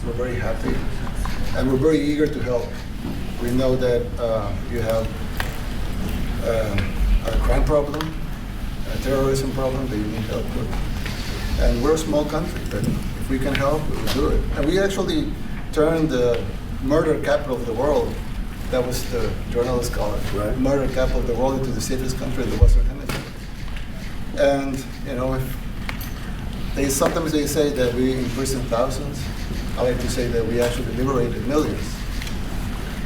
We're very happy, and we're very eager to help. We know that you have a crime problem, a terrorism problem that you need help with. And we're a small country, but if we can help, we will do it. And we actually turned the murder capital of the world, that was the journalists call it, right, murder capital of the world, into the safest country in the Western Hemisphere. And if sometimes they say that we imprison thousands. I like to say that we actually liberated millions.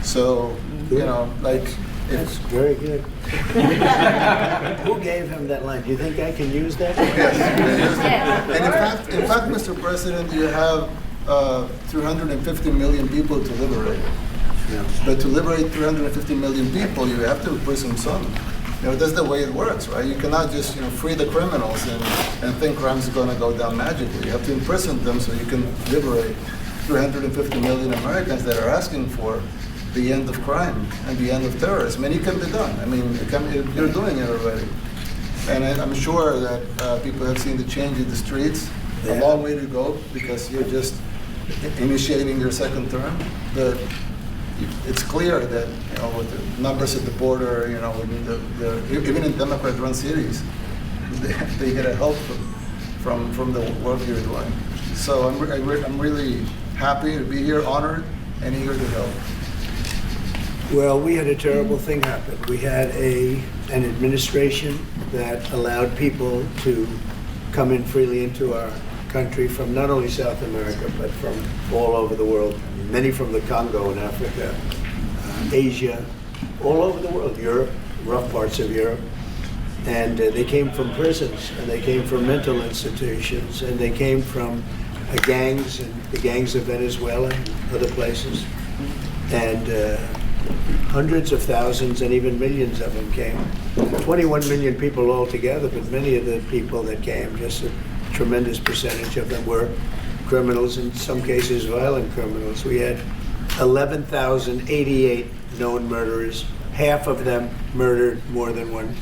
So, That's very good. Who gave him that line? Do you think I can use that? Yes. And in fact, Mr. President, you have 350 million people to liberate. Yeah. But to liberate 350 million people, you have to imprison some. That's the way it works, right? You cannot just free the criminals and think crime is going to go down magically. You have to imprison them so you can liberate 350 million Americans that are asking for the end of crime and the end of terrorism. And it can be done. I mean, you're doing it already. And I'm sure that people have seen the change in the streets. A long way to go, because you're just initiating your second term. But it's clear that with the numbers at the border, even in Democrat-run cities, they get a help from the work you're doing. So I'm really happy to be here, honored, and eager to help. Well, we had a terrible thing happen. We had an administration that allowed people to come in freely into our country from not only South America, but from all over the world. Many from the Congo in Africa, Asia, all over the world, Europe, rough parts of Europe. And they came from prisons, and they came from mental institutions, and they came from gangs, and the gangs of Venezuela and other places. And hundreds of thousands and even millions of them came. 21 million people altogether, but many of the people that came, just a tremendous percentage of them, were criminals, in some cases violent criminals. We had 11,088 known murderers. Half of them murdered more than one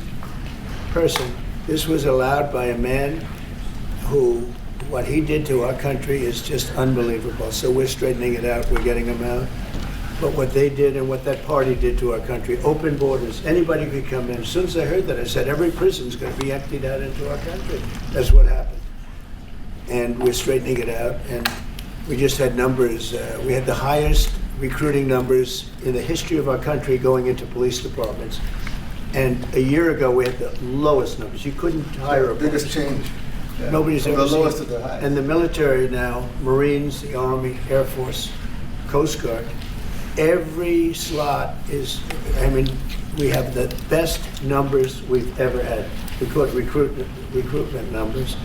person. This was allowed by a man who, what he did to our country is just unbelievable. So we're straightening it out, we're getting him out. But what they did and what that party did to our country, open borders, anybody could come in. As soon as I heard that, I said, every prison's going to be emptied out into our country. That's what happened. And we're straightening it out, and we just had numbers. We had the highest recruiting numbers in the history of our country going into police departments. And a year ago, we had the lowest numbers. You couldn't hire a biggest police. change. Yeah. Nobody's From ever the seen. lowest to the highest. And the military now, Marines, the Army, Air Force, Coast Guard, every slot is, we have the best numbers we've ever had. We call it recruitment numbers.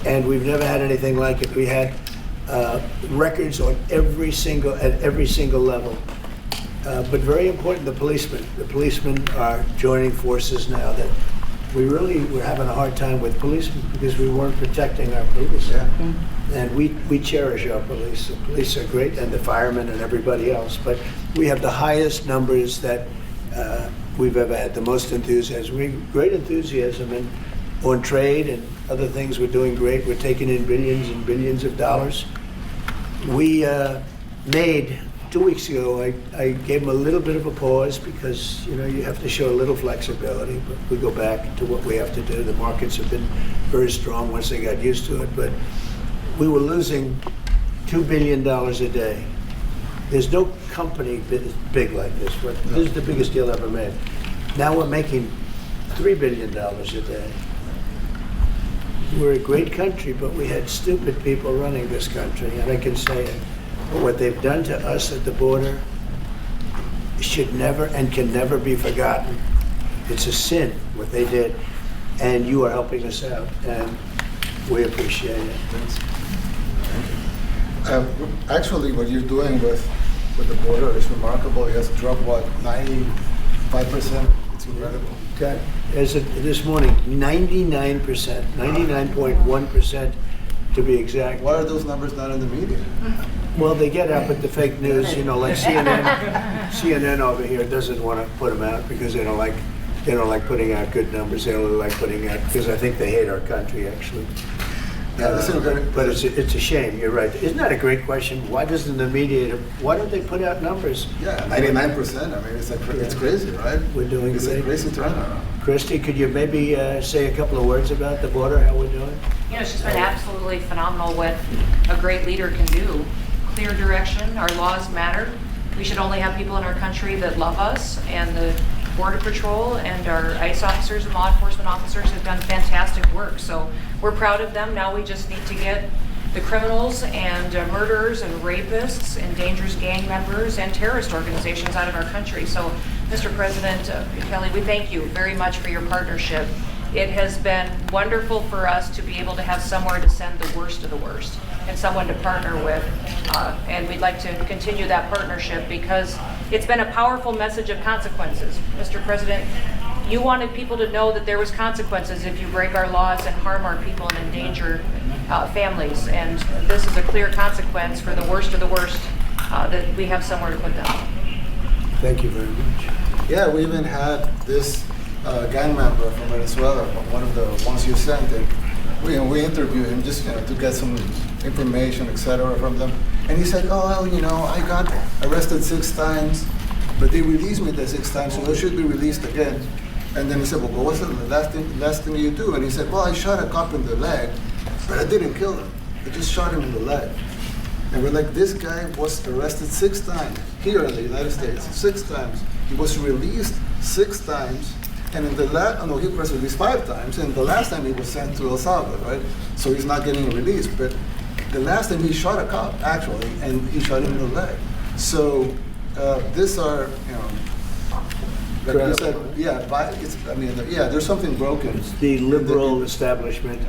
And we've never had anything like it. We had records on at every single level. But very important, the policemen. The policemen are joining forces now. That we're having a hard time with policemen because we weren't protecting our police. Yeah. And we cherish our police. The police are great, and the firemen and everybody else. But we have the highest numbers that we've ever had. The most enthusiasm. Great enthusiasm on trade and other things. We're doing great. We're taking in billions and billions of dollars. We made 2 weeks ago. I gave them a little bit of a pause because you have to show a little flexibility. But we go back to what we have to do. The markets have been very strong once they got used to it. But we were losing $2 billion a day. There's no company big like this. But this is the biggest deal ever made. Now we're making $3 billion a day. We're a great country, but we had stupid people running this country, and I can say it. But what they've done to us at the border should never and can never be forgotten. It's a sin, what they did, and you are helping us out, and we appreciate it. Actually, what you're doing with the border is remarkable. It has dropped, 95%? It's incredible. Okay. This morning, 99%, 99.1% to be exact. Why are those numbers not in the media? Well, they get out with the fake news, like CNN over here doesn't want to put them out because they don't like putting out good numbers. They only like putting out, because I think they hate our country, actually. Yeah, this is very, But it's a shame, you're right. Isn't that a great question? Why doesn't the media, why don't they put out numbers? yeah, 99%. I mean, it's crazy, right? We're doing It's great. a crazy turnaround. Christy, could you maybe say a couple of words about the border, how we're doing? You know, it's just been absolutely phenomenal what a great leader can do. Clear direction, our laws matter. We should only have people in our country that love us, and the Border Patrol and our ICE officers and law enforcement officers have done fantastic work. So we're proud of them. Now we just need to get the criminals and murderers and rapists and dangerous gang members and terrorist organizations out of our country. So, Mr. President Bukele, we thank you very much for your partnership. It has been wonderful for us to be able to have somewhere to send the worst of the worst and someone to partner with. And we'd like to continue that partnership because it's been a powerful message of consequences. Mr. President, you wanted people to know that there was consequences if you break our laws and harm our people and endanger families. And this is a clear consequence for the worst of the worst, that we have somewhere to put them. Thank you very much. Yeah, we even had this gang member from Venezuela, one of the ones you sent, and we interviewed him just to get some information, etc. from them. And he said, oh, well, I got arrested 6 times, but they released me the 6 times, so I should be released again. And then he said, well, what was the last thing you do? And he said, well, I shot a cop in the leg, but I didn't kill him. I just shot him in the leg. And we're like, this guy was arrested 6 times here in the United States, 6 times. He was released 6 times. And in the he was released 5 times, and the last time he was sent to El Salvador, right? So he's not getting released. But the last time he shot a cop, actually, and he shot him in the leg. So these are, like you said, there's something broken. It's the liberal establishment,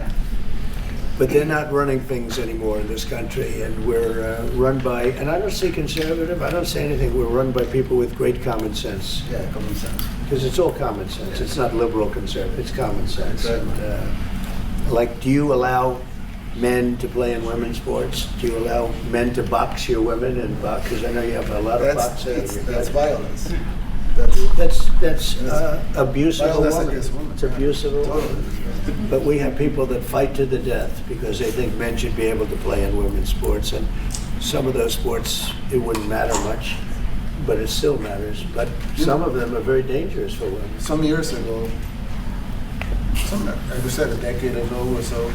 but they're not running things anymore in this country, and we're run by, and I don't say conservative, I don't say anything, we're run by people with great common sense. Yeah, common sense. Because it's all common sense. It's not liberal conservative. It's common sense. Exactly. And, do you allow men to play in women's sports? Do you allow men to box your women and box? Because I know you have a lot of boxing. That's violence. That's abuse of a violence woman. against women. It's abuse of a Totally. woman. But we have people that fight to the death because they think men should be able to play in women's sports. And some of those sports, it wouldn't matter much. But it still matters. But some of them are very dangerous for women. Some years ago, I said a decade ago or so,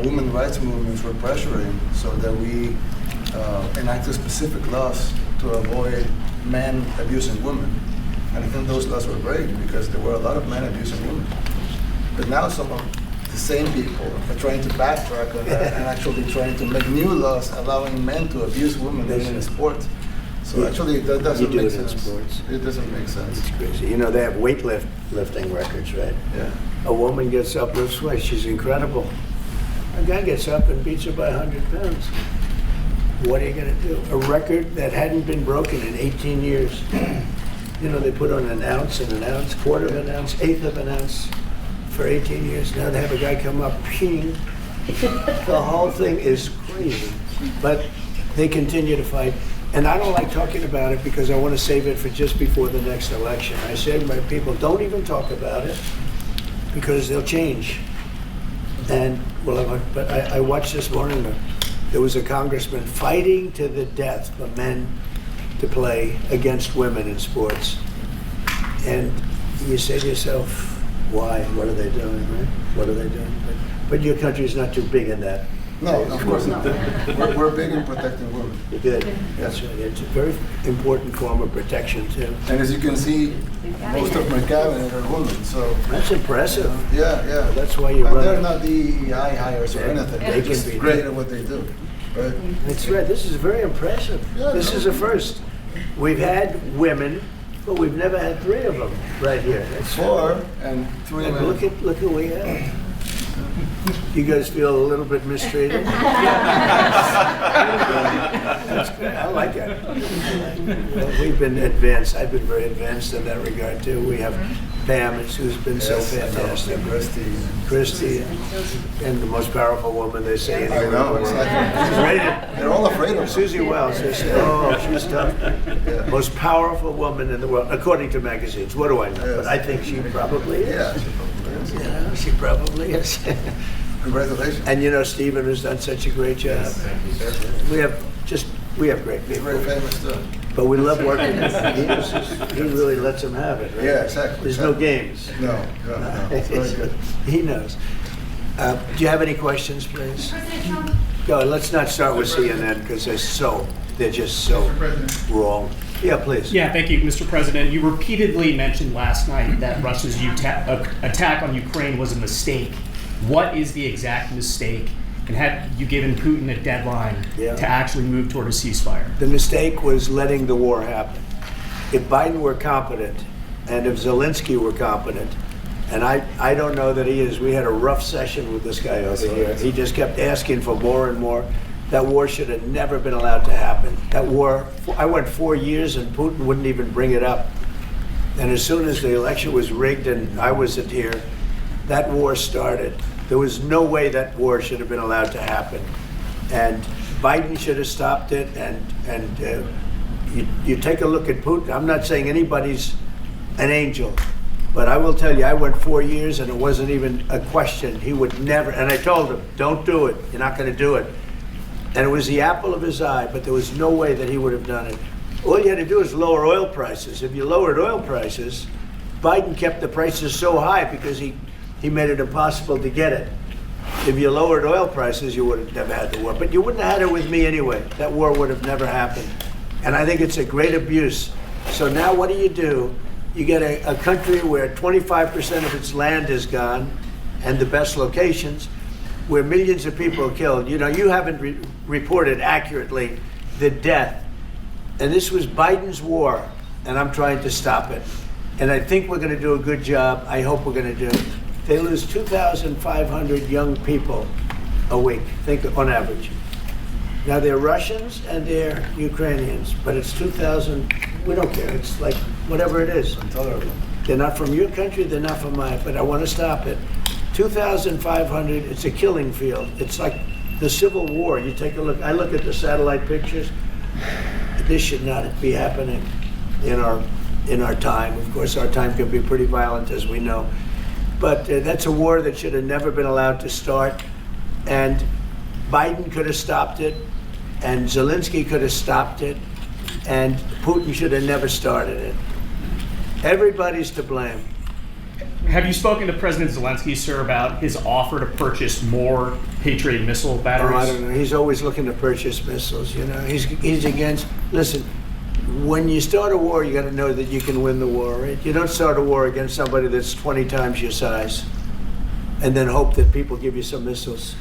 women rights movements were pressuring so that we enacted specific laws to avoid men abusing women. And I think those laws were great because there were a lot of men abusing women. But now some of the same people are trying to backtrack on that and actually trying to make new laws allowing men to abuse women in sport. So actually, that doesn't make sense. It doesn't make sense. It's crazy. They have weightlifting records, right? Yeah. A woman gets up, lifts weights, she's incredible. A guy gets up and beats her by 100 pounds. What are you going to do? A record that hadn't been broken in 18 years. They put on an ounce, quarter of an ounce, eighth of an ounce for 18 years. Now they have a guy come up, ping. The whole thing is crazy. But they continue to fight. And I don't like talking about it because I want to save it for just before the next election. I say to my people, don't even talk about it because they'll change. And but I watched this morning, there was a congressman fighting to the death for men to play against women in sports. And you say to yourself, why? What are they doing, right? What are they doing? But your country's not too big in that. No, of course not. We're big in protecting women. Good. That's right. It's a very important form of protection, too. And as you can see, most of my cabinet are women, so. That's impressive. Yeah. That's why you and run they're it. not DEI hires or anything. They They're can just be. great at what they do. Right? That's right. This is very impressive. Yeah, This is a first. We've had women, but we've never had 3 of them right here. That's 4 and 3 men. Look who we have. You guys feel a little bit mistreated? That's good. I like it. Well, we've been advanced. I've been very advanced in that regard too. We have Pam, who's been so fantastic. Christy, and the most powerful woman they say anywhere. I know, in the world. exactly. They're all afraid of her. Susie Wells. They say, oh, she's tough. Yeah. Most powerful woman in the world, according to magazines. What do I know? Yes. But I think she probably is. Yeah, she probably is. Yeah, she probably is. Congratulations. And you know Stephen has done such a great job. Thank you, sir. We have great He's people. very famous too. But we love working with him. He really lets them have it, right? Yeah, exactly. There's no games. No. It's very good. He knows. Do you have any questions, please? President Trump, Go, let's not start with CNN because they're just so Mr. President. wrong. Yeah, please. Yeah, thank you, Mr. President. You repeatedly mentioned last night that Russia's attack on Ukraine was a mistake. What is the exact mistake? And have you given Putin a deadline to actually move toward a ceasefire? The mistake was letting the war happen. If Biden were competent, and if Zelensky were competent, and I don't know that he is. We had a rough session with this guy over here. He just kept asking for more and more. That war should have never been allowed to happen. That war, I went 4 years and Putin wouldn't even bring it up. And as soon as the election was rigged and I wasn't here, that war started. There was no way that war should have been allowed to happen. And Biden should have stopped it. And you take a look at Putin. I'm not saying anybody's an angel. But I will tell you, I went 4 years and it wasn't even a question. He would never, and I told him, don't do it. You're not going to do it. And it was the apple of his eye, but there was no way that he would have done it. All you had to do is lower oil prices. If you lowered oil prices, Biden kept the prices so high because he made it impossible to get it. If you lowered oil prices, you would have never had the war. But you wouldn't have had it with me anyway. That war would have never happened. And I think it's a great abuse. So now what do? You get a country where 25% of its land is gone, and the best locations, where millions of people are killed. You know, you haven't reported accurately the death. And this was Biden's war, and I'm trying to stop it. And I think we're going to do a good job. I hope we're going to do. They lose 2,500 young people a week, think on average. Now they're Russians and they're Ukrainians, but it's 2,000. We don't care. It's like whatever it is. Intolerable. They're not from your country. They're not from mine. But I want to stop it. 2,500. It's a killing field. It's like the Civil War. You take a look. I look at the satellite pictures. This should not be happening in our time. Of course, our time can be pretty violent, as we know. But that's a war that should have never been allowed to start. And Biden could have stopped it, and Zelensky could have stopped it, and Putin should have never started it. Everybody's to blame. Have you spoken to President Zelensky, sir, about his offer to purchase more Patriot missile batteries? Oh, I don't know. He's always looking to purchase missiles. You know, he's against. Listen, when you start a war, you got to know that you can win the war. Right? You don't start a war against somebody that's 20 times your size, and then hope that people give you some missiles.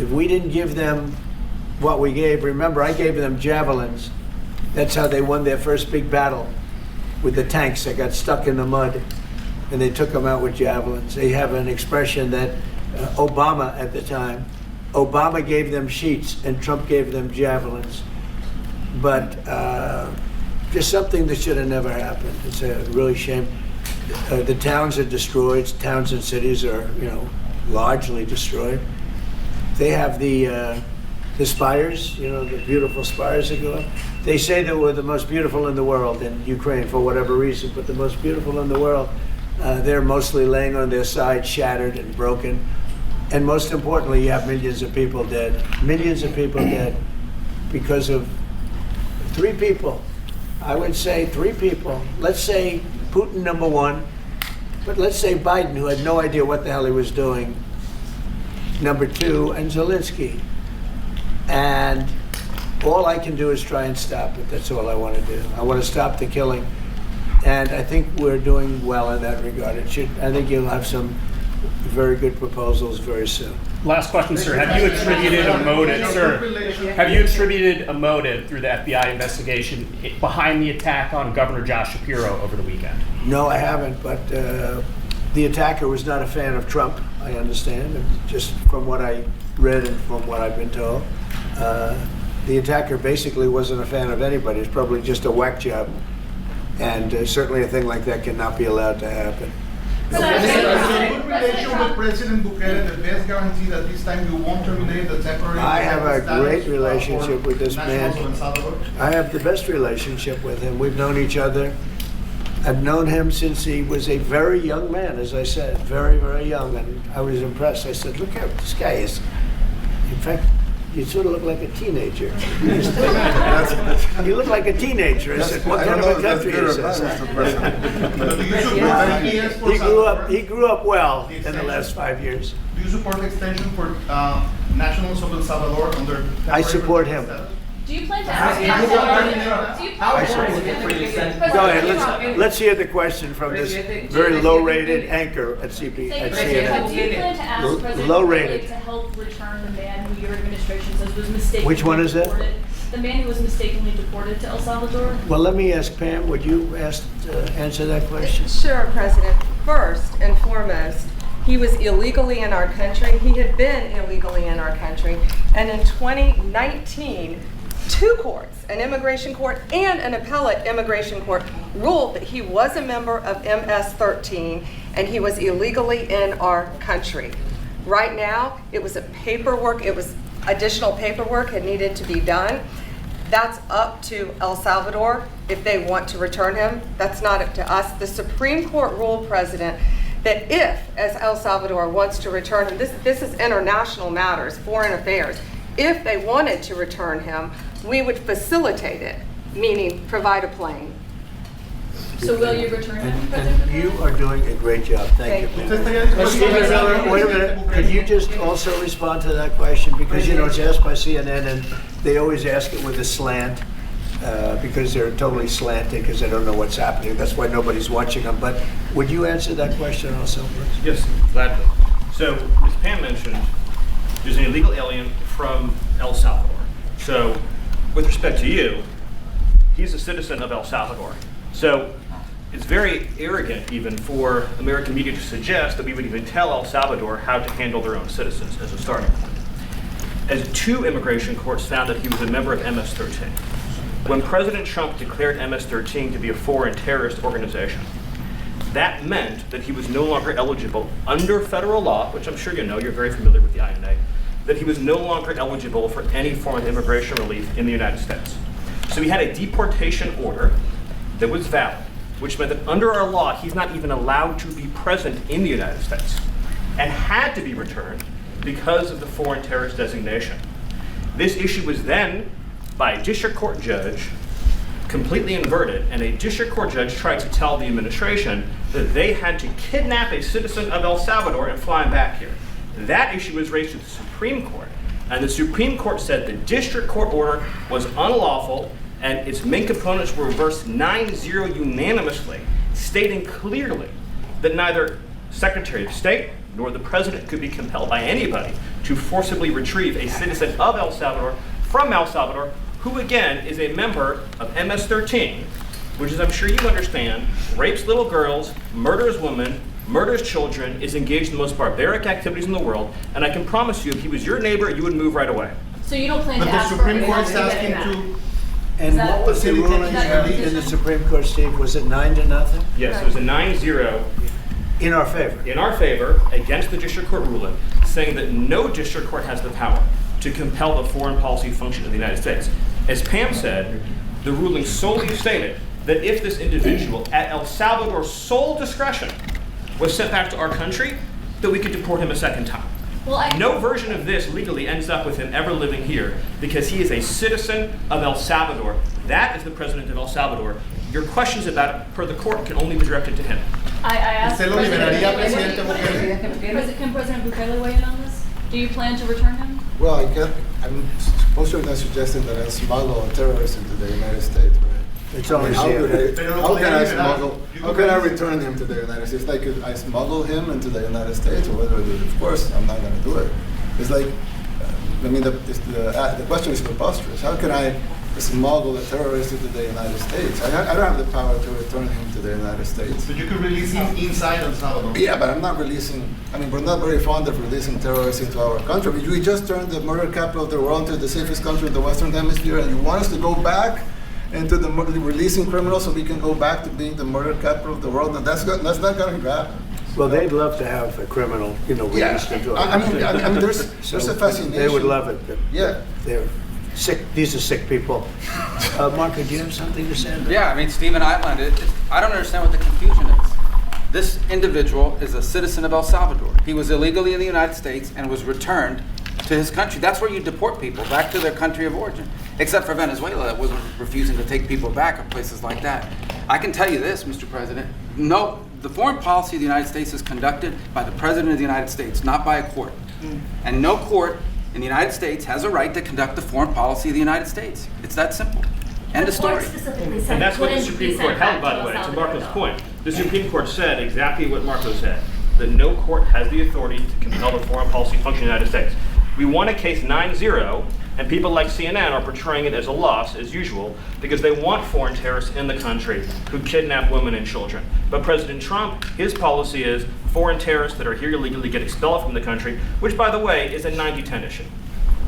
If we didn't give them what we gave, remember, I gave them javelins. That's how they won their first big battle with the tanks that got stuck in the mud, and they took them out with javelins. They have an expression that Obama at the time, Obama gave them sheets and Trump gave them javelins. But just something that should have never happened. It's a really shame. The towns are destroyed. Towns and cities are, largely destroyed. They have the spires, the beautiful spires that go up. They say that we're the most beautiful in the world in Ukraine for whatever reason, but the most beautiful in the world, they're mostly laying on their side, shattered and broken. And most importantly, you have millions of people dead. Millions of people dead because of 3 people. I would say 3 people. Let's say Putin, number 1, but let's say Biden, who had no idea what the hell he was doing, number 2, and Zelensky. And all I can do is try and stop it. That's all I want to do. I want to stop the killing. And I think we're doing well in that regard. I think you'll have some very good proposals very soon. Last question, sir. Have you attributed a motive, sir? Have you attributed a motive through the FBI investigation behind the attack on Governor Josh Shapiro over the weekend? No, I haven't, but the attacker was not a fan of Trump, I understand, just from what I read and from what I've been told. The attacker basically wasn't a fan of anybody. It's probably just a whack job. And certainly a thing like that cannot be allowed to happen. Is a good relation with President Bukele the best guarantee that this time you won't terminate the temporary? I have a great status relationship for with this man. nationals of El Salvador? I have the best relationship with him. We've known each other I've known him since he was a very young man, as I said, very, very young, and I was impressed. I said, look how this guy is. In fact, you sort of look like a teenager. You look like a teenager. I said, what kind of a country is this? But do you support EPS for He grew up well in the last 5 years. Do you support the extension for nationals of El Salvador under? I support him. Do you plan to ask? Do you plan to ask? Go ahead, let's hear the question from this very low-rated anchor at Do you CNN. plan to ask President Low-rated. Bukele to help return the man who your administration says was mistakenly Which one is that? deported? The man who was mistakenly deported to El Salvador? Well, let me ask Pam, would you answer that question? Sure, President. First and foremost, he was illegally in our country. He had been illegally in our country. And in 2019, two courts, an immigration court and an appellate immigration court, ruled that he was a member of MS-13 and he was illegally in our country. Right now, it was additional paperwork had needed to be done. That's up to El Salvador if they want to return him. That's not up to us. The Supreme Court ruled, President, that if, as El Salvador wants to return him, this is international matters, foreign affairs, if they wanted to return him, we would facilitate it, meaning provide a plane. So will you return him, President And you Bukele? are doing a great job. Thank you, Thank Pam. Stephen Miller, wait a minute. Could you just also respond to that question? Because, you know, it's asked by CNN, and they always ask it with a slant, because they're totally slanted, because they don't know what's happening. That's why nobody's watching them. But would you answer that question also, please? Yes, gladly. So, as Pam mentioned, there's an illegal alien from El Salvador. So, with respect to you, he's a citizen of El Salvador. So, it's very arrogant even for American media to suggest that we would even tell El Salvador how to handle their own citizens as a starting point. As two immigration courts found that he was a member of MS-13. When President Trump declared MS-13 to be a foreign terrorist organization, that meant that he was no longer eligible under federal law, which I'm sure you know, you're very familiar with the INA, that he was no longer eligible for any form of immigration relief in the United States. So he had a deportation order that was valid, which meant that under our law, he's not even allowed to be present in the United States and had to be returned because of the foreign terrorist designation. This issue was then, by a district court judge, completely inverted, and a district court judge tried to tell the administration that they had to kidnap a citizen of El Salvador and fly him back here. That issue was raised to the Supreme Court, and the Supreme Court said the district court order was unlawful, and its main components were reversed 9-0 unanimously, stating clearly that neither Secretary of State nor the President could be compelled by anybody to forcibly retrieve a citizen of El Salvador from El Salvador, who again is a member of MS-13, which, as I'm sure you understand, rapes little girls, murders women, murders children, is engaged in the most barbaric activities in the world, and I can promise you, if he was your neighbor, you would move right away. So you don't plan to But the ask for Supreme him Court's to get asking him back? to, And what was the ruling in the Supreme Court, Steve? Was it 9-0? Yes, it was a 9-0 In our favor? in our favor against the district court ruling, saying that no district court has the power to compel the foreign policy function of the United States. As Pam said, the ruling solely stated that if this individual, at El Salvador's sole discretion, was sent back to our country, that we could deport him a second time. Well, No version of this legally ends up with him ever living here because he is a citizen of El Salvador. That is the president of El Salvador. Your questions about it, per the court, can only be directed to him. I asked ¿Se lo liberaría, Presidente Bukele? Can President Bukele weigh in on this? Do you plan to return him? Well, I'm supposed to not suggesting that I smuggle a terrorist into the United States, right? It's I mean, always how can I You smuggle? could How can I release return him to the United States? Like, could I smuggle him into the United States, or whether I do it? Of course, I'm not going to do it. It's like, I mean, the question is preposterous. How can I smuggle a terrorist into the United States? I don't have the power to return him to the United States. But you could release him inside El Salvador. Yeah, but I'm not releasing. I mean, we're not very fond of releasing terrorists into our country. We just turned the murder capital of the world to the safest country in the Western Hemisphere, and you want us to go back into the releasing criminals so we can go back to being the murder capital of the world? And that's not going to happen. Well, they'd love to have a criminal, released into our I mean, country. there's a fascination. They would love it. But Yeah. they're sick. These are sick people. Marco, do you have something to say? Yeah, I mean, Stephen outlined it. I don't understand what the confusion is. This individual is a citizen of El Salvador. He was illegally in the United States and was returned to his country. That's where you deport people, back to their country of origin. Except for Venezuela, that was refusing to take people back, or places like that. I can tell you this, Mr. President. No, the foreign policy of the United States is conducted by the President of the United States, not by a court. And no court in the United States has a right to conduct the foreign policy of the United States. It's that simple. End of story. And that's what the Supreme Court held, by the way, to Marco's point. The Supreme Court said exactly what Marco said, that no court has the authority to compel the foreign policy function of the United States. We won a case 9-0, and people like CNN are portraying it as a loss, as usual, because they want foreign terrorists in the country who kidnap women and children. But President Trump, his policy is foreign terrorists that are here illegally get expelled from the country, which, by the way, is a 90-10 issue.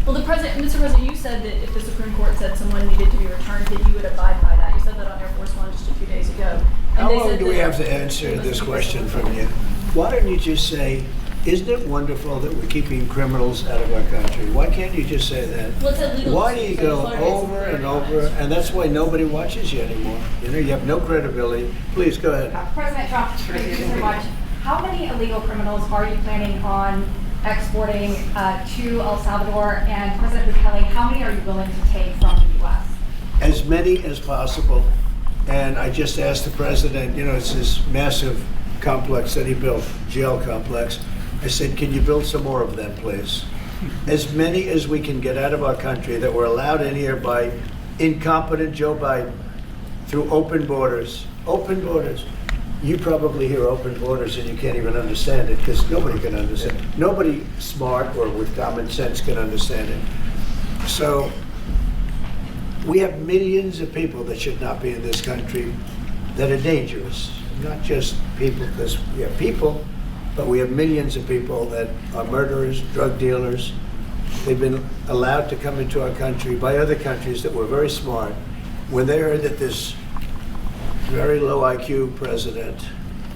Well, Mr. President, you said that if the Supreme Court said someone needed to be returned, that you would abide by that. You said that on Air Force One just a few days ago. How long do we have to answer this question from you? Why don't you just say, isn't it wonderful that we're keeping criminals out of our country? Why can't you just say that? Well, it's illegal. Why do you go over and over? And that's why nobody watches you anymore. You know, you have no credibility. Please, go ahead. President Trump, thank you so much. How many illegal criminals are you planning on exporting to El Salvador? And President Bukele, how many are you willing to take from the U.S.? As many as possible. And I just asked the president, you know, it's this massive complex that he built, jail complex. I said, can you build some more of them, please? As many as we can get out of our country that were allowed in here by incompetent Joe Biden through open borders. Open borders. You probably hear open borders and you can't even understand it because nobody can understand it. Nobody smart or with common sense can understand it. So we have millions of people that should not be in this country that are dangerous. Not just people, because we have people, but we have millions of people that are murderers, drug dealers. They've been allowed to come into our country by other countries that were very smart. When they heard that this very low IQ president,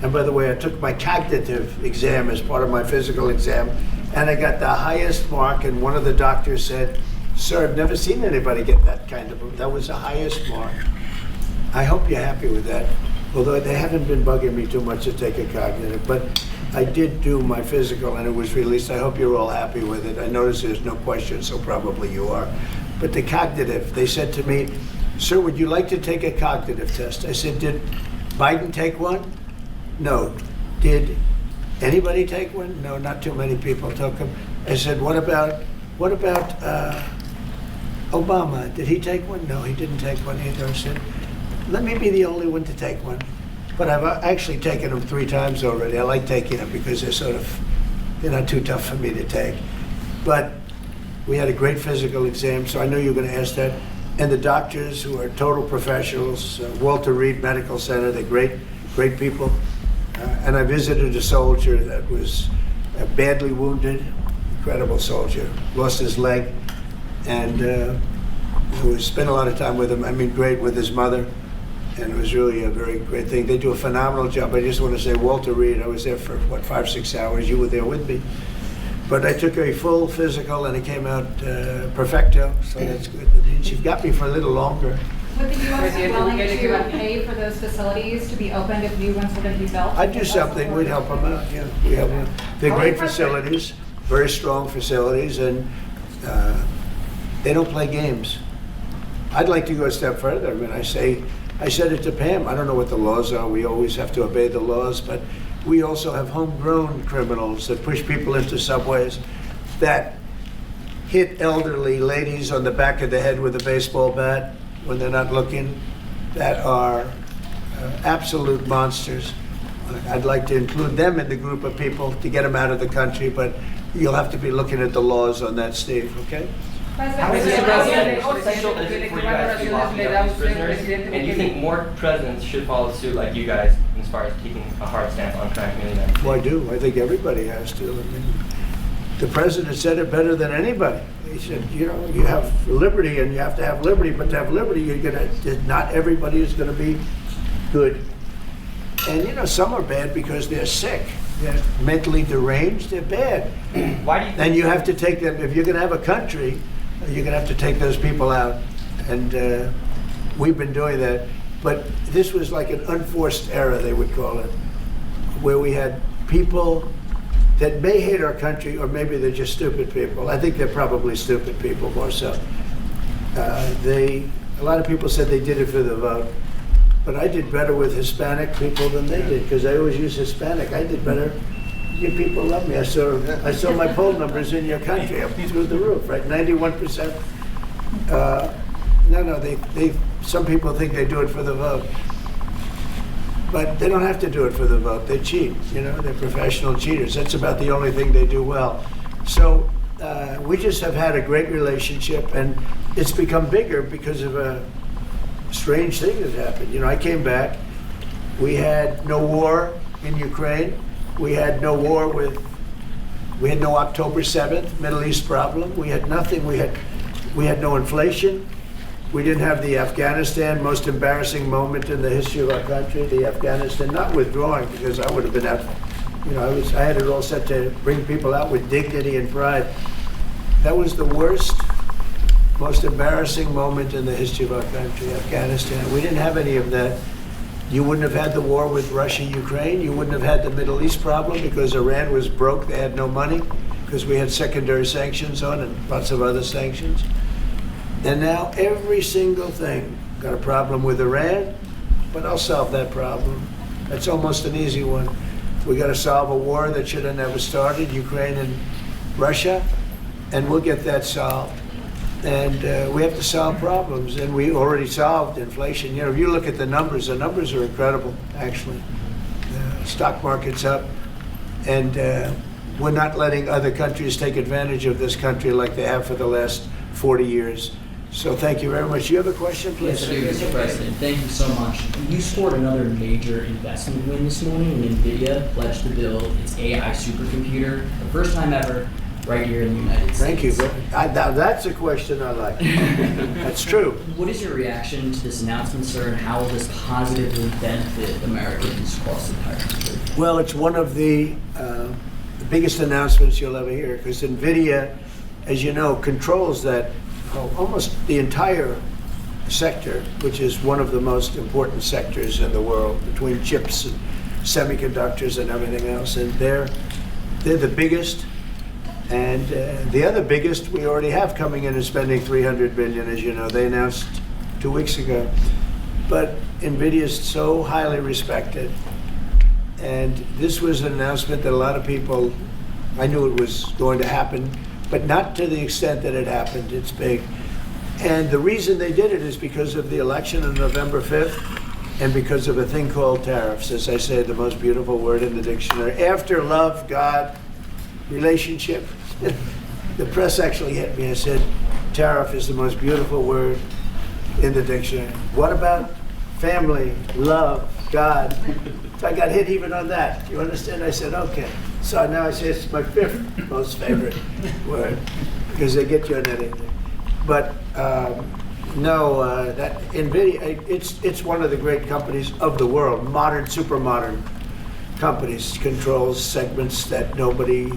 and by the way, I took my cognitive exam as part of my physical exam, and I got the highest mark, and one of the doctors said, sir, I've never seen anybody get that kind of, that was the highest mark. I hope you're happy with that. Although they haven't been bugging me too much to take a cognitive, but I did do my physical and it was released. I hope you're all happy with it. I noticed there's no question, so probably you are. But the cognitive, they said to me, sir, would you like to take a cognitive test? I said, did Biden take one? No. Did anybody take one? No, not too many people took them. I said, what about Obama? Did he take one? No, he didn't take one either. I said, let me be the only one to take one. But I've actually taken them 3 times already. I like taking them because they're not too tough for me to take. But we had a great physical exam, so I knew you were going to ask that. And the doctors who are total professionals, Walter Reed Medical Center, they're great people. And I visited a soldier that was badly wounded, incredible soldier, lost his leg, and spent a lot of time with him. I mean, great with his mother. And it was really a very great thing. They do a phenomenal job. I just want to say, Walter Reed, I was there for, 5-6 hours. You were there with me. But I took a full physical, and it came out perfecto, so that's good. That means you've got me for a little longer. Would the U.S. be willing to pay for those facilities to be opened if new ones were going to be built? I'd do something. We'd help them out, yeah. We have them. They're great facilities, very strong facilities, and they don't play games. I'd like to go a step further. I mean, I said it to Pam, I don't know what the laws are, we always have to obey the laws, but we also have homegrown criminals that push people into subways, that hit elderly ladies on the back of the head with a baseball bat when they're not looking, that are absolute monsters. I'd like to include them in the group of people to get them out of the country, but you'll have to be looking at the laws on that, Steve, okay? Mr. President, it's essential for you guys to be locking up these prisoners, and do you think more presidents should follow suit like you guys as far as keeping a hard stance on crime in the United States? Well, I do. I think everybody has to. I mean, the president said it better than anybody. He said, you know, you have liberty and you have to have liberty, but to have liberty, not everybody is going to be good. And, you know, some are bad because they're sick. They're mentally deranged. They're bad. Why do you think and you have to take them, if you're going to have a country, you're going to have to take those people out. And we've been doing that. But this was like an unforced error, they would call it, where we had people that may hate our country, or maybe they're just stupid people. I think they're probably stupid people more so. A lot of people said they did it for the vote, but I did better with Hispanic people than they did, because I always use Hispanic. I did better. You people love me. I saw my poll numbers in your country up through the roof, right? 91%. Some people think they do it for the vote. But they don't have to do it for the vote. They cheat, they're professional cheaters. That's about the only thing they do well. So we just have had a great relationship, and it's become bigger because of a strange thing that happened. I came back, we had no war in Ukraine, we had no October 7th, Middle East problem, we had nothing, we had no inflation. We didn't have the Afghanistan, most embarrassing moment in the history of our country, the Afghanistan, not withdrawing, because I would have been out, I had it all set to bring people out with dignity and pride. That was the worst, most embarrassing moment in the history of our country, Afghanistan. We didn't have any of that. You wouldn't have had the war with Russia, Ukraine. You wouldn't have had the Middle East problem because Iran was broke, they had no money, because we had secondary sanctions on and lots of other sanctions. And now every single thing, got a problem with Iran, but I'll solve that problem. That's almost an easy one. We got to solve a war that should have never started, Ukraine and Russia, and we'll get that solved. And we have to solve problems, and we already solved inflation. If you look at the numbers are incredible, actually. The stock market's up, and we're not letting other countries take advantage of this country like they have for the last 40 years. So thank you very much. You have a question, please? Yes, I do, Mr. President. Thank you so much. You scored another major investment win this morning when NVIDIA pledged to build its AI supercomputer, the first time ever, right here in the United States. Thank you. Now that's a question I like. That's true. What is your reaction to this announcement, sir, and how will this positively benefit Americans across the entire country? Well, it's one of the biggest announcements you'll ever hear, because NVIDIA, as you know, controls that almost the entire sector, which is one of the most important sectors in the world, between chips and semiconductors and everything else. And they're the biggest. And the other biggest we already have coming in and spending $300 billion, as you know. They announced 2 weeks ago. But NVIDIA is so highly respected. And this was an announcement that a lot of people, I knew it was going to happen, but not to the extent that it happened. It's big. And the reason they did it is because of the election on November 5th and because of a thing called tariffs. As I say, the most beautiful word in the dictionary. After love, God, relationship. The press actually hit me and said, tariff is the most beautiful word in the dictionary. What about family, love, God? So I got hit even on that. You understand? I said, okay. So now I say it's my fifth most favorite word, because they get you on anything. But that NVIDIA, it's one of the great companies of the world, modern, super modern companies, controls segments that nobody,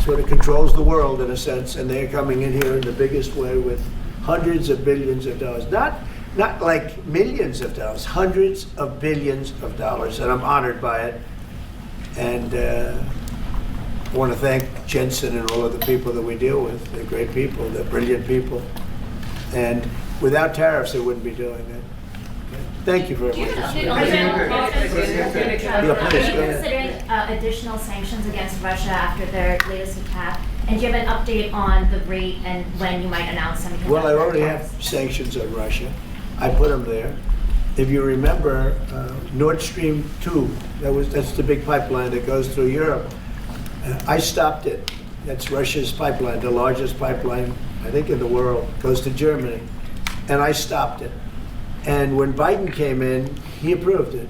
sort of controls the world in a sense, and they're coming in here in the biggest way with hundreds of billions of dollars. Not like millions of dollars, hundreds of billions of dollars, and I'm honored by it. And I want to thank Jensen and all of the people that we deal with. They're great people, they're brilliant people. And without tariffs, they wouldn't be doing it. Thank you very much. Are you considering additional sanctions against Russia after their latest attack? And do you have an update on the rate and when you might announce semiconductor? Well, I already have sanctions on Russia. I put them there. If you remember, Nord Stream 2, that's the big pipeline that goes through Europe. I stopped it. That's Russia's pipeline, the largest pipeline, I think, in the world, goes to Germany. And I stopped it. And when Biden came in, he approved it.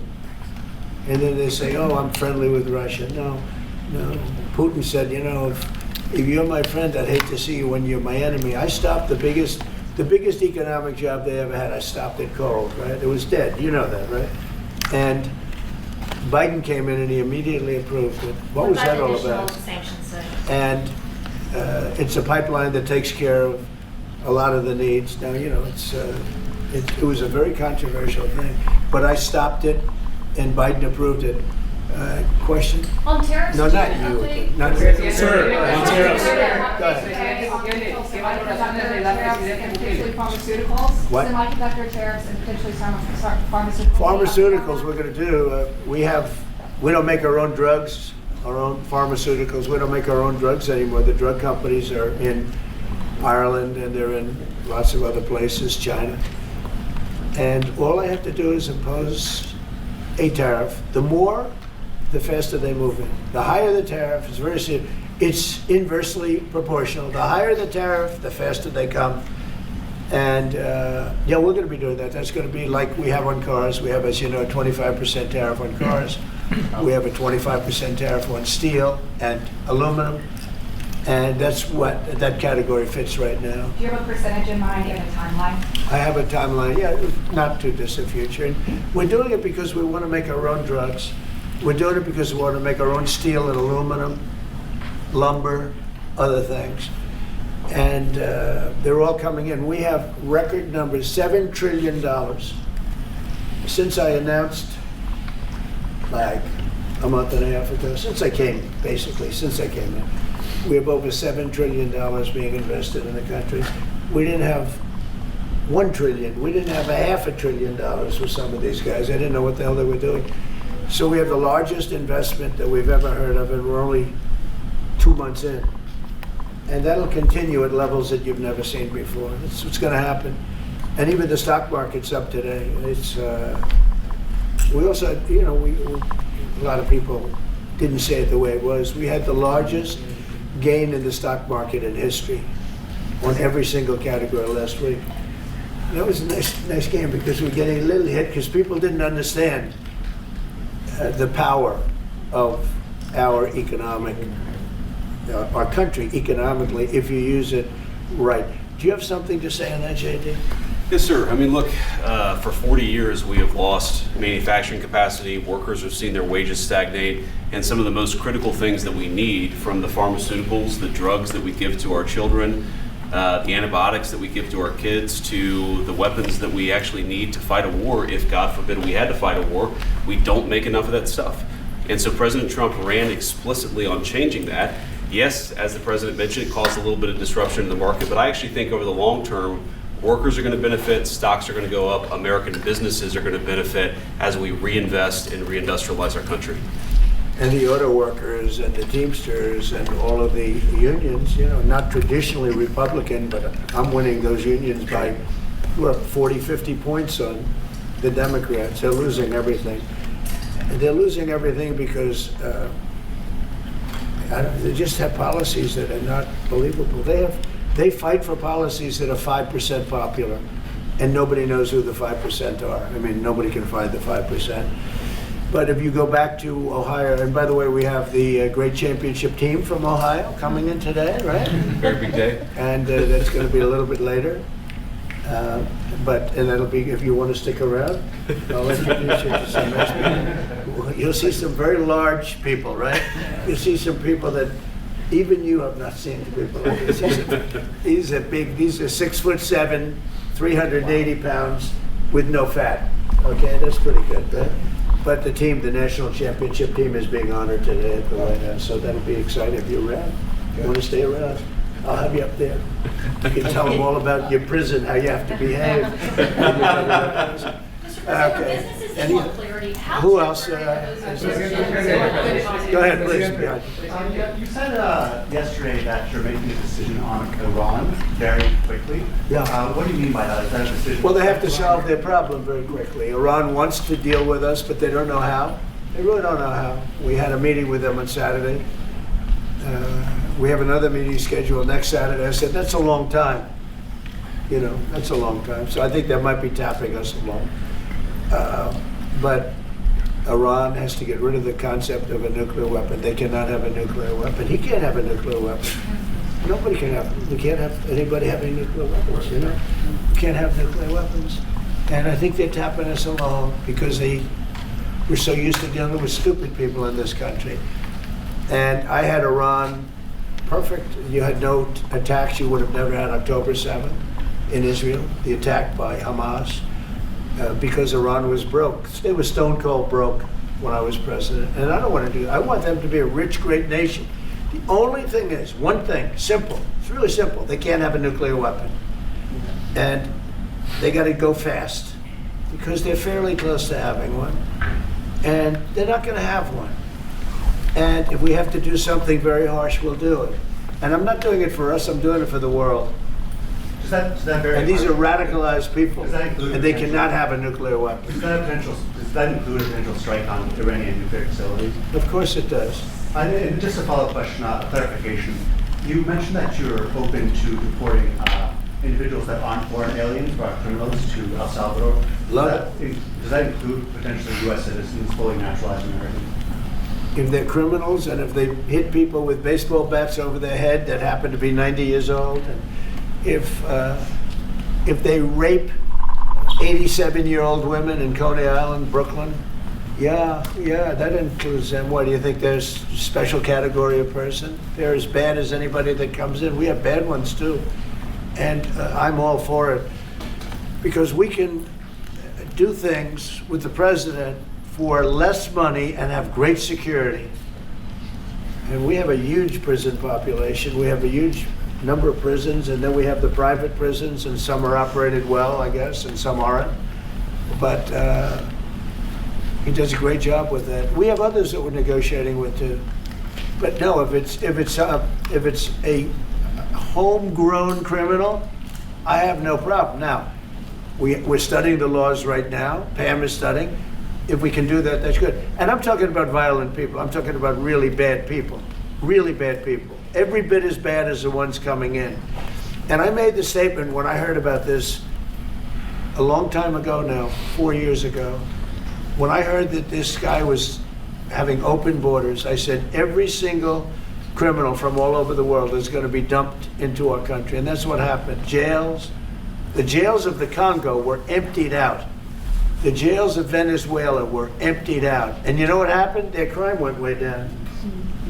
And then they say, oh, I'm friendly with Russia. No. Putin said, if you're my friend, I'd hate to see you when you're my enemy. I stopped the biggest economic job they ever had. I stopped it cold, right? It was dead. You know that, right? And Biden came in and he immediately approved it. What was that all about? Sanctions, sir? And it's a pipeline that takes care of a lot of the needs. Now, it's It was a very controversial thing, but I stopped it, and Biden approved it. Question? On tariffs? No, do not have an you. update? Not Sir, on tariffs. Go ahead. Potentially pharmaceuticals, What? semiconductor tariffs, and potentially pharmaceuticals. Pharmaceuticals, we're going to do. We don't make our own drugs, our own pharmaceuticals. We don't make our own drugs anymore. The drug companies are in Ireland, and they're in lots of other places, China. And all I have to do is impose a tariff. The more, the faster they move in. The higher the tariff, it's very serious. It's inversely proportional. The higher the tariff, the faster they come. And yeah, we're going to be doing that. That's going to be like we have on cars. We have, as you know, a 25% tariff on cars. We have a 25% tariff on steel and aluminum. And that's what that category fits right now. Do you have a percentage in mind and a timeline? I have a timeline, yeah, not too distant future. And we're doing it because we want to make our own drugs. We're doing it because we want to make our own steel and aluminum, lumber, other things. And they're all coming in. We have record numbers, $7 trillion. Since I announced, like a month and a half ago, since I came in, we have over $7 trillion being invested in the country. We didn't have $1 trillion. We didn't have $500 billion with some of these guys. I didn't know what the hell they were doing. So we have the largest investment that we've ever heard of, and we're only 2 months in. And that'll continue at levels that you've never seen before. That's what's going to happen. And even the stock market's up today. It's we also, you know, a lot of people didn't say it the way it was. We had the largest gain in the stock market in history on every single category last week. That was a nice game because we're getting a little hit because people didn't understand the power of our economic, our country economically if you use it right. Do you have something to say on that, JD? Yes, sir. I mean, look, for 40 years we have lost manufacturing capacity, workers have seen their wages stagnate, and some of the most critical things that we need, from the pharmaceuticals, the drugs that we give to our children, the antibiotics that we give to our kids, to the weapons that we actually need to fight a war, if God forbid we had to fight a war, we don't make enough of that stuff. And so President Trump ran explicitly on changing that. Yes, as the president mentioned, it caused a little bit of disruption in the market, but I actually think over the long term, workers are going to benefit, stocks are going to go up, American businesses are going to benefit as we reinvest and reindustrialize our country. And the auto workers and the Teamsters and all of the unions, you know, not traditionally Republican, but I'm winning those unions by, we're up 40, 50 points on the Democrats. They're losing everything. And they're losing everything because they just have policies that are not believable. They fight for policies that are 5% popular, and nobody knows who the 5% are. I mean, nobody can find the 5%. But if you go back to Ohio, and by the way, we have the great championship team from Ohio coming in today, right? Very big day. And that's going to be a little bit later. And that'll be, if you want to stick around, I'll introduce you to some nice people. You'll see some very large people, right? You'll see some people that even you have not seen people like this. These are 6'7", 380 pounds with no fat. Okay, that's pretty good. Right? But the team, the national championship team, is being honored today at the White House, so that'll be exciting if you're around. If you want to stay around, I'll have you up there. You can tell them all about your prison, how you have to behave. Okay. Who else? Go ahead, please. You said yesterday that you're making a decision on Iran very quickly. Yeah. What do you mean by that? Is that a decision? Well, they have to solve their problem very quickly. Iran wants to deal with us, but they don't know how. They really don't know how. We had a meeting with them on Saturday. We have another meeting scheduled next Saturday. I said, that's a long time. You know, that's a long time. So I think they might be tapping us along. But Iran has to get rid of the concept of a nuclear weapon. They cannot have a nuclear weapon. He can't have a nuclear weapon. Nobody can have. We can't have anybody having nuclear weapons. You know, we can't have nuclear weapons. And I think they're tapping us along because we're so used to dealing with stupid people in this country. And I had Iran perfect. You had no attacks. You would have never had October 7th. in Israel, the attack by Hamas, because Iran was broke. They were stone cold broke when I was president, and I don't want to do that. I want them to be a rich, great nation. The only thing is, one thing, simple, it's really simple, they can't have a nuclear weapon. And they got to go fast, because they're fairly close to having one, and they're not going to have one. And if we have to do something very harsh, we'll do it. And I'm not doing it for us, I'm doing it for the world. And these are radicalized people, and they cannot have a nuclear weapon. Does that include a potential strike on Iranian nuclear facilities? Of course it does. And just a follow-up question, a clarification. You mentioned that you're open to deporting individuals that aren't foreign aliens or criminals to El Salvador. Does that include potentially U.S. citizens, fully naturalized Americans? If they're criminals, and if they hit people with baseball bats over their head that happen to be 90 years old, and if they rape 87-year-old women in Coney Island, Brooklyn, yeah, that includes them. Why do you think there's a special category of person? They're as bad as anybody that comes in. We have bad ones too. And I'm all for it, because we can do things with the president for less money and have great security. And we have a huge prison population. We have a huge number of prisons, and then we have the private prisons, and some are operated well, I guess, and some aren't. But he does a great job with that. We have others that we're negotiating with too. But no, if it's a homegrown criminal, I have no problem. Now, we're studying the laws right now. Pam is studying. If we can do that, that's good. And I'm talking about violent people. I'm talking about really bad people. Really bad people. Every bit as bad as the ones coming in. And I made the statement when I heard about this a long time ago now, 4 years ago. When I heard that this guy was having open borders, I said every single criminal from all over the world is going to be dumped into our country. And that's what happened. The jails of the Congo were emptied out. The jails of Venezuela were emptied out. And you know what happened? Their crime went way down.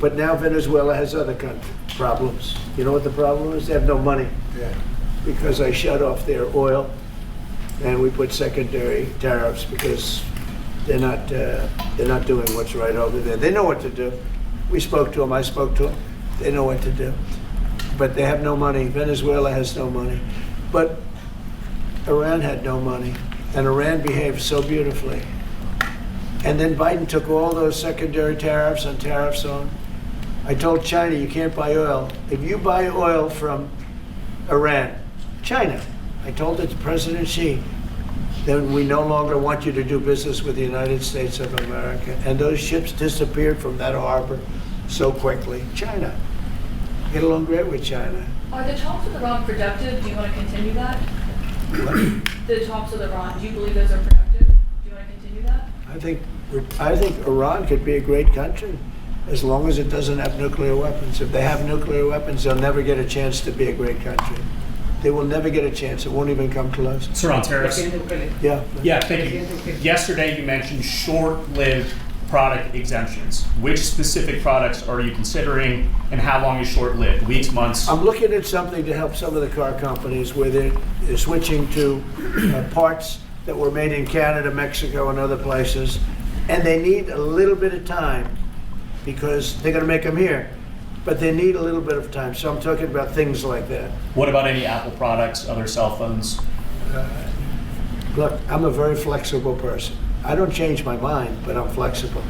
But now Venezuela has other problems. You know what the problem is? They have no money. Yeah. Because I shut off their oil, and we put secondary tariffs because they're not doing what's right over there. They know what to do. We spoke to them. I spoke to them. They know what to do. But they have no money. Venezuela has no money. But Iran had no money. And Iran behaved so beautifully. And then Biden took all those secondary tariffs and tariffs on. I told China, you can't buy oil. If you buy oil from Iran, China, I told it to President Xi, then we no longer want you to do business with the United States of America. And those ships disappeared from that harbor so quickly. China. Get along great with China. Are the talks with Iran productive? Do you want to continue that? The talks with Iran, do you believe those are productive? Do you want to continue that? I think Iran could be a great country as long as it doesn't have nuclear weapons. If they have nuclear weapons, they'll never get a chance to be a great country. They will never get a chance. It won't even come close. Sir, on tariffs. Yeah. Yeah, thank you. Yesterday you mentioned short-lived product exemptions. Which specific products are you considering, and how long is short-lived? Weeks, months? I'm looking at something to help some of the car companies where they're switching to parts that were made in Canada, Mexico, and other places, and they need a little bit of time because they're going to make them here, but they need a little bit of time. So I'm talking about things like that. What about any Apple products, other cell phones? Look, I'm a very flexible person. I don't change my mind, but I'm flexible.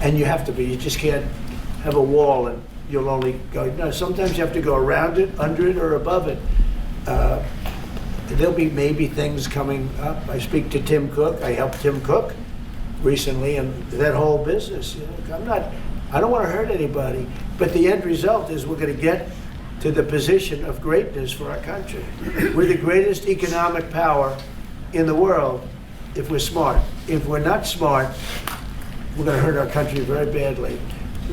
And you have to be. You just can't have a wall and you'll only go. No, sometimes you have to go around it, under it, or above it. There'll be maybe things coming up. I speak to Tim Cook. I helped Tim Cook recently, and that whole business. You know, I don't want to hurt anybody, but the end result is we're going to get to the position of greatness for our country. We're the greatest economic power in the world if we're smart. If we're not smart, we're going to hurt our country very badly.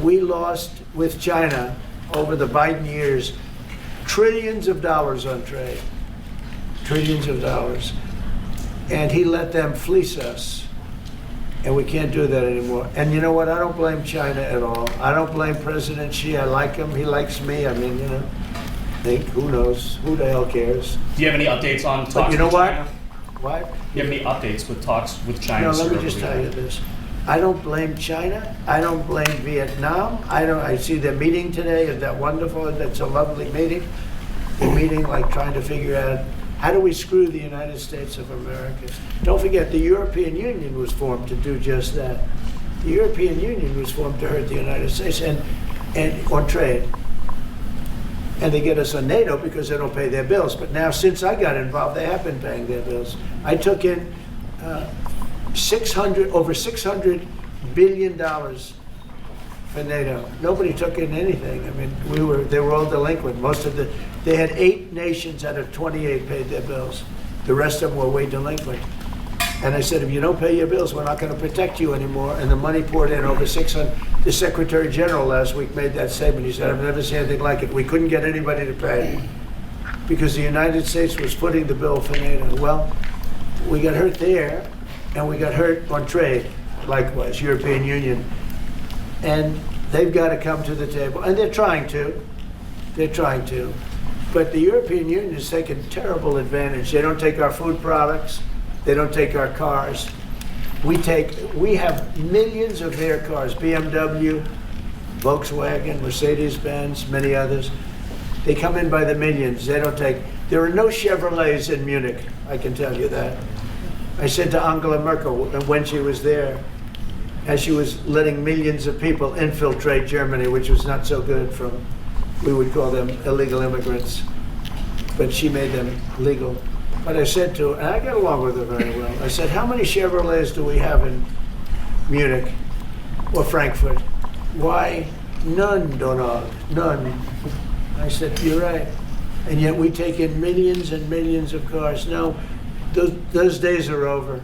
We lost with China over the Biden years trillions of dollars on trade. Trillions of dollars. And he let them fleece us. And we can't do that anymore. And you know what? I don't blame China at all. I don't blame President Xi. I like him. He likes me. I mean, you know. think, who knows? Who the hell cares? Do you have any updates on talks But you know with what? China? What? Do you have any updates with talks with China? No, let me sir, just over tell the- you this. I don't blame China. I don't blame Vietnam. I see their meeting today. Is that wonderful? That's a lovely meeting. They're meeting, like trying to figure out how do we screw the United States of America. Don't forget, the European Union was formed to do just that. The European Union was formed to hurt the United States and on trade. And they get us on NATO because they don't pay their bills. But now, since I got involved, they have been paying their bills. I took in over $600 billion for NATO. Nobody took in anything. I mean, they were all delinquent. They had 8 nations out of 28 paid their bills. The rest of them were way delinquent. And I said, if you don't pay your bills, we're not going to protect you anymore. And the money poured in over 600. The Secretary General last week made that statement. He said, I've never seen anything like it. We couldn't get anybody to pay because the United States was footing the bill for NATO. Well, we got hurt there, and we got hurt on trade, likewise, European Union. And they've got to come to the table. And they're trying to. They're trying to. But the European Union has taken terrible advantage. They don't take our food products. They don't take our cars. We have millions of their cars, BMW, Volkswagen, Mercedes-Benz, many others. They come in by the millions. They don't take, there are no Chevrolets in Munich, I can tell you that. I said to Angela Merkel when she was there, as she was letting millions of people infiltrate Germany, which was not so good from, we would call them illegal immigrants, but she made them legal. But I said to her, and I got along with her very well, I said, how many Chevrolets do we have in Munich or Frankfurt? Why, none, Donald, none. I said, you're right. And yet we take in millions and millions of cars. No, those days are over.